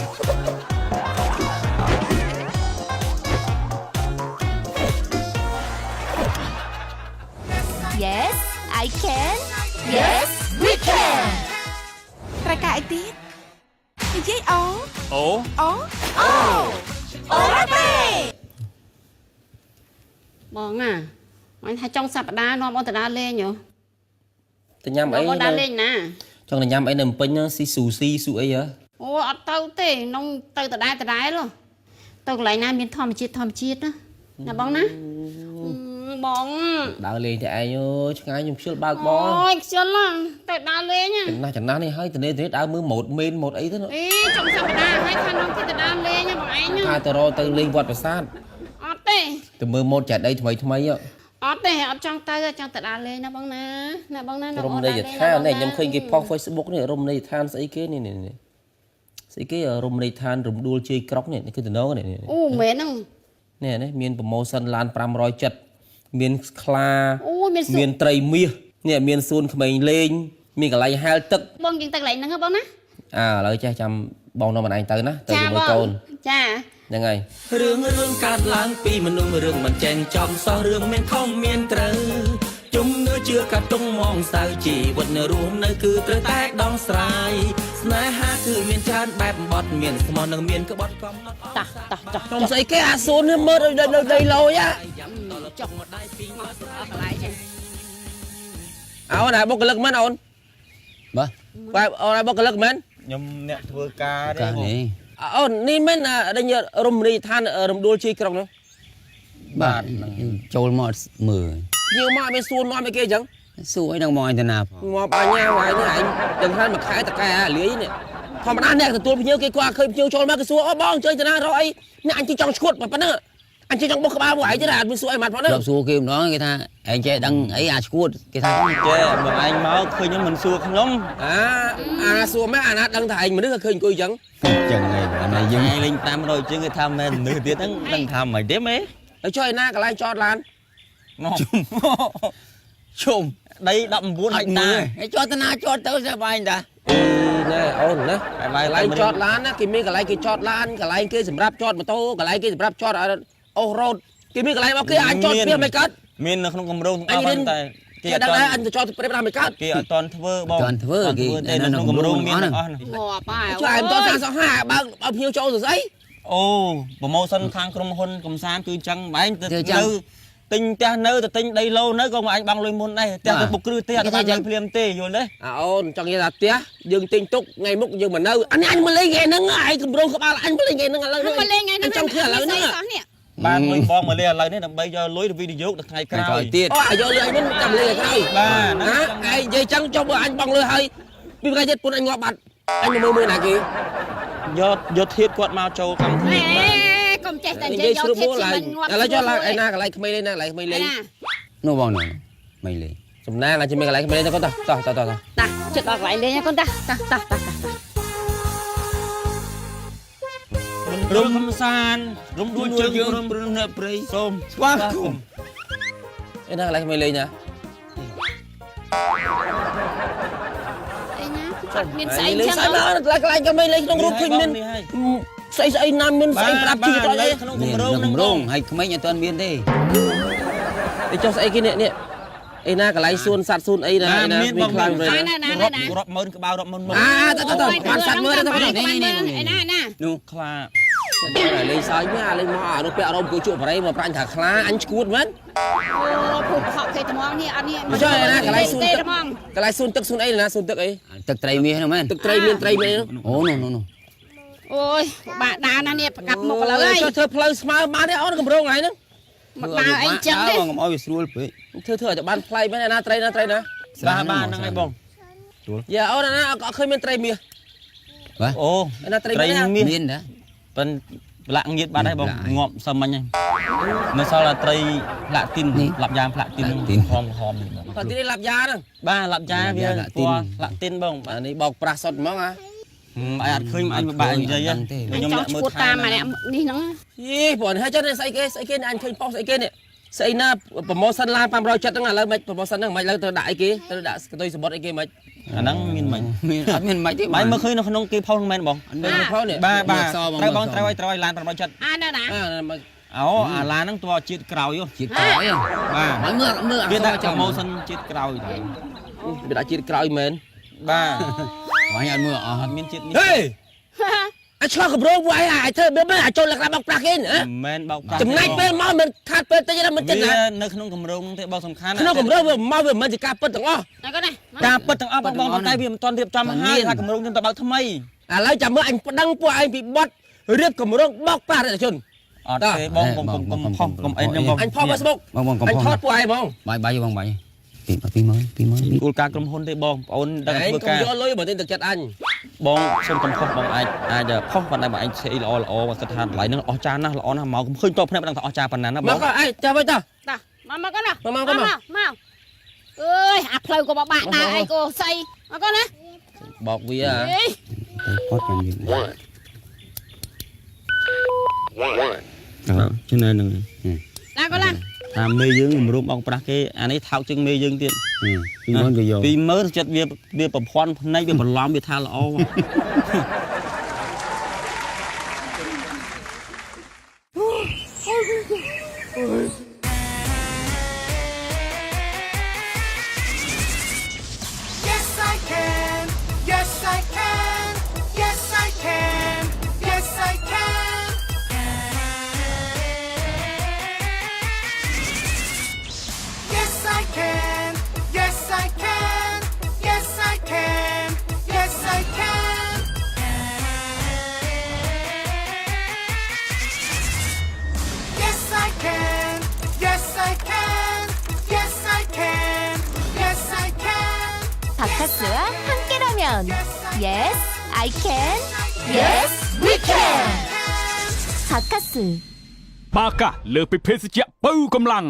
Yes I can Yes we can ត្រូវការអីទៀតនិយាយអូ អូ អូ អូរ៉ាតេ បងណាអញថាចុងសប្តាហ៍នាំអូនទៅដើរលេងហ៎ ទៅញ៉ាំអី អូនដើរលេងណា ចង់ទៅញ៉ាំអីនៅពេញស៊ីស៊ូស៊ីស៊ូអីហ៎ អូអត់ទៅទេនំទៅដដែលទៅកន្លែងណាមានធម្មជាតិណាបងណាបង ដើរលេងតែឯងអើយឆ្ងាយខ្ញុំខ្ជិលបើកបង អូយខ្ជិលទៅដើរលេង ចំណាស់នេះហើយទៅនេះដើរមើលម៉ូតមេនម៉ូតអីទៅ អីចុងសប្តាហ៍ហើយថានំគេទៅដើរលេងបងឯង ថាទៅរកទៅលេងវត្តប្រាសាទ អត់ទេ ទៅមើលម៉ូតចាដីថ្មីថ្មី អត់ទេអត់ចង់ទៅចង់ទៅដើរលេងណាបងណាបងណា រមណីយដ្ឋាននេះខ្ញុំឃើញគេផុស Facebook នេះរមណីយដ្ឋានស្អីគេនេះស្អីគេរមណីយដ្ឋានរំដួលជ័យក្រកនេះគឺតំណងនេះ អូមែនហ្នឹង នេះមានប្រម៉ូសិនឡាន570មានខ្លា អូមាន មានត្រីមាសនេះមានសួនក្មេងលេងមានកន្លែងហែលទឹក បងយើងទៅកន្លែងហ្នឹងហ៎បងណា ឥឡូវចេះចាំបងនាំម្នាក់ទៅណាទៅជាមួយកូន ចា ហ្នឹងហើយ រឿងកើតឡើងពីមនុស្សរឿងមិនចេញចំសោះរឿងមានខុសមានត្រូវជំនឿជឿកាត់ទងមងសៅជីវិតនៅរួមនៅគឺត្រូវតែដងស្រាយស្នេហាគឺមានច្រើនបែបបត់មានស្មោះនិងមានក្បត់កំណត់ តោះ ខ្ញុំស្អីគេអាសូននេះមើលនៅដីលយចុះមកដៃពីមកកន្លែងចឹង អូនអាបុគ្គលិកមែនអូនបាទអូនអាបុគ្គលិកមែន ខ្ញុំអ្នកធ្វើការទេបង អូននេះមែនដែលរមណីយដ្ឋានរំដួលជ័យក្រកនោះ បាទចូលមកមើល ញៀវមកមានសួននាំអីគេអញ្ចឹង សួរអីនឹងមកអញទៅណា មកអញ្ញាហើយនេះឯងទាំងខានមួយខែតកែលាយនេះធម្មតាអ្នកទទួលភ្ញៀវគេគាត់ឃើញភ្ញៀវចូលមកគេសួរអូបងជួយទៅណារកអីអ្នកអញជិះចង់ឈួតប៉ុណ្ណឹងអញជិះចង់បុកក្បាលមួយឯងទេអត់មានសួរអីមកប៉ុណ្ណឹង សួរគេម្ដងគេថាឯងចេះដឹងអីអាឈួតគេថា ចេះបងឯងមកឃើញខ្ញុំមិនសួរខ្ញុំ អាសួរមែនអាណាដឹងថាឯងមនុស្សឃើញអង្គុយអញ្ចឹង ចឹងហើយអានេះយើង ឯងលេង500ជាងគេថាមែនមនុស្សទៀតហ្នឹងដឹងថាមិនទេមេ ហើយចុះឯណាកន្លែងចតឡាន ជុំដី19ហិកតា ឯងចតទៅណាចតទៅស្បាញ់តា ណែអូនណា ហើយក ន្លែងចតឡានណាគេមានកន្លែងគេចតឡានកន្លែងគេសម្រាប់ចតម៉ូតូកន្លែងគេសម្រាប់ចតអូសរ៉ូតគេមានកន្លែងមកគេអាចចតព្រាមមិនកើត មាននៅក្នុងគម្រោងទាំងអស់តែ គេដឹងដែរអញទៅចតព្រាមមិនកើត គេអត់តន់ធ្វើបង ចន់ធ្វើគេ តែនៅក្នុងគម្រោងមានទាំងអស់ ងាប់ហើយ ចុះឯងមិនតសាសោះហាបើភ្ញៀវចូលទៅស្អី អូប្រម៉ូសិនខាងក្រុមហ៊ុនកំសាន្តគឺចឹងបែងទៅនៅទិញផ្ទះនៅទៅទិញដីឡូនៅក៏មកអញបាំងលុយមុនដែរផ្ទះទៅពុកគ្រឹះទេអត់បានភ្លាមទេយល់ទេ អូនចង់និយាយថាផ្ទះយើងទិញទុកថ្ងៃមុខយើងមកនៅអញមកលេងថ្ងៃហ្នឹងឯងគម្រោងក្បាលអញមកលេងថ្ងៃហ្នឹងឥឡូវ មកលេងថ្ងៃហ្នឹង ចង់ធ្វើឥឡូវហ្នឹង បានលុយបងមកលេងឥឡូវនេះដើម្បីយកលុយទៅវិនិយោគដល់ថ្ងៃក្រោ ក្រោ យ យទៀត អូអាយកលុយអញមិនចាំលេងថ្ងៃក្រោយ បាទ ណាឯងនិយាយចឹងចុះបើអញបងលុយហើយពីថ្ងៃទៀតពុនអញងាប់បាត់អញមើលណាគេ យកធៀបគាត់មកចូលកម្មវិធី កុំចេះតែនិយាយយកធៀបជាមិនងាប់ ឥឡូវចុះឡើងឯណាកន្លែងក្មេងលេងណាកន្លែងក្មេងលេង នោះបងនោះមិនលេង សំណាងឡើងជាមានកន្លែងក្មេងលេងទៅគាត់តោះតាចិត្តដល់កន្លែងលេងកូនតា រំកំសាន្តរំដួលជើងរំព្រឹងនៅព្រៃសូមស្វាគមន៍ ឯណាកន្លែងក្មេងលេងណា អីណាអត់មានស្អី លេង ចឹង ស្អីមកកន្លែងក្មេងលេងក្នុងរូបឃើញមានស្អីណាមានស្អីប្រាប់ជីវិតអី ក្នុង នេះ គម្រោង គម្រោងហើយក្មេងអត់ទាន់មានទេ ឯចុះស្អីគេនេះឯណាកន្លែងសួនសัตว์សួនអីណាមានខ្លាំងវិញ រាប់ម៉ឺនក្បាលរាប់ម៉ឺនមក តើបានសัตว์មើលទៅ ឯណា នោះខ្លា លេងសើចមែនលេងមកអានោះពាក់រំគួរជក់បរិយមកប្រាញ់ថាខ្លាអញឈួតមែន អូភូមិហកគេត្មងនេះអត់នេះ ចុះឯណាកន្លែងសួន ទេ ទឹក ត្មង កន្លែងសួនទឹកសួនអីណាសួនទឹកអី ទឹកត្រីមាសនោះមែន ទឹកត្រីមានត្រីមែន អូនោះ អូយបាក់ដាណានេះប្រកាប់មុខឥឡូវហើយ ចុះធ្វើផ្លូវស្មើបានទេអូនកម្រងហ្នឹង មកដើរអីចឹងទេ បងកុំឲ្យវាស្រួលពេក ធ្វើឲ្យតែបានផ្លៃមែនណាត្រីណា បាទហ្នឹងហើយបង យ៉ាអូនណាអត់ឃើញមានត្រីមាស អូ ណាត្រី ត្រី មាស មាស មានតា ប៉ិនផ្លាក់ងៀតបាត់ហើយបងងាប់សឹមមិញហើយនៅសល់តែត្រីផ្លាក់ទីនឡាប់យ៉ាងផ្លាក់ទីនហម គាត់ទីនេះឡាប់យ៉ាហ្នឹង បាទឡាប់យ៉ាវាពណ៌ផ្លាក់ទីនបង អានេះបោកប្រាស់សុតហ្មងអា អត់ឃើញអញពិបាកនិយាយ អញចង់ឈួតតាមអានេះនេះហ្នឹង យីព្រោះហើយចឹងស្អីគេអញឃើញប៉ុស្អីគេនេះស្អីណាប្រម៉ូសិនឡាន570ហ្នឹងឥឡូវមិនប្រម៉ូសិនហ្នឹងមិនឥឡូវទៅដាក់អីគេទៅដាក់កតុយសមុទ្រអីគេមិន អ អាហ្នឹងមានមិន មានអត់មានមិនទេ បាយមើលឃើញនៅក្នុងគេផុសហ្នឹងមែនបង នៅផងនេះ បាទបាទ សបង ត្រូវបង ស ត្រូវឲ្យឡាន8ចិត្ត អានៅណា អា អូអាឡានហ្នឹងតើជាតិក្រោយ ជាតិក្រោយ បាទ ហើយមើលអ វា ក្ស ដាក់ រ ប្រ ចំ ម៉ូសិនជាតិក្រោយទៅ វាដាក់ជាតិក្រោយមែន បាទ ហើយអត់មើលអស់ អត់មានជាតិនេះ ហេអញឆ្លោះកម្រងពួកឯងអាចធ្វើមិនអាចចូលលក្ខណៈបោកប្រាស់គេណា មិនមែនបោកប្រាស់ ចំណាច់ពេលមកមិនខាត់ពេលតិចណាមិនចិត្តណា វានៅក្នុងគម្រោងទេបងសំខាន់ ក្នុងកម្រងវាមកវាមិនជាការពិតទាំងអស់ ណាក៏ណា ការពិតទាំងអស់បងតែវាមិនទាន់រៀបចំហើយថាគម្រោងនឹងទៅបើកថ្មី ឥឡូវចាំមើលអញប្តឹងពួកឯងពីបត់រៀបកម្រងបោកប្រាស់ប្រជាជន អត់ទេបងកុំផុសកុំអីខ្ញុំបង អញផុស Facebook បងកំ អញ ផុស ថតពួកឯងហ្មង បាយបងបាយ20000 គោលការណ៍ក្រុមហ៊ុនទេបងប្អូនដឹង ឯង ធ្វើ កុំ ការ យកលុយបើទិញទឹកចិត្តអញ បងសុំកំផុសបងអាចផុសប៉ុន្តែបងឯងឆេល្អល្អបើគិតថាតម្លៃនឹងអស់ចាណាស់ល្អណាស់មកឃើញតបភ្នែកមិនដឹងថាអស់ចាប៉ុណ្ណាណាប មក ង ក៏ឯងចាំវិញតោះ តាមកក៏ណា មក អើយអាផ្លូវក៏បបាក់ដែរអីក៏ស្អីមកក៏ណា បោកវា អេ ផុតយ៉ាងនេះ ជំនឿនឹង ឡាក៏ឡា ថាមេយើងគម្រោងបោកប្រាស់គេអានេះថោកជាងមេយើងទៀត 20000ក៏យក 20000ចិត្តវាប្រព័ន្ធភ្នែកវាបន្លំវាថាល្អ Yes, I can. Yes, I can. Yes, I can. Yes, I can. Yes, I can. Yes, I can. Yes, I can. Yes, I can. Yes, I can. Yes, I can. Yes, I can. Yes, I can. 바카스와 함께라면 Yes, I can. Yes, we can. 바카스 បាកាលើសពីភេសជ្ជៈបើកម្លាំង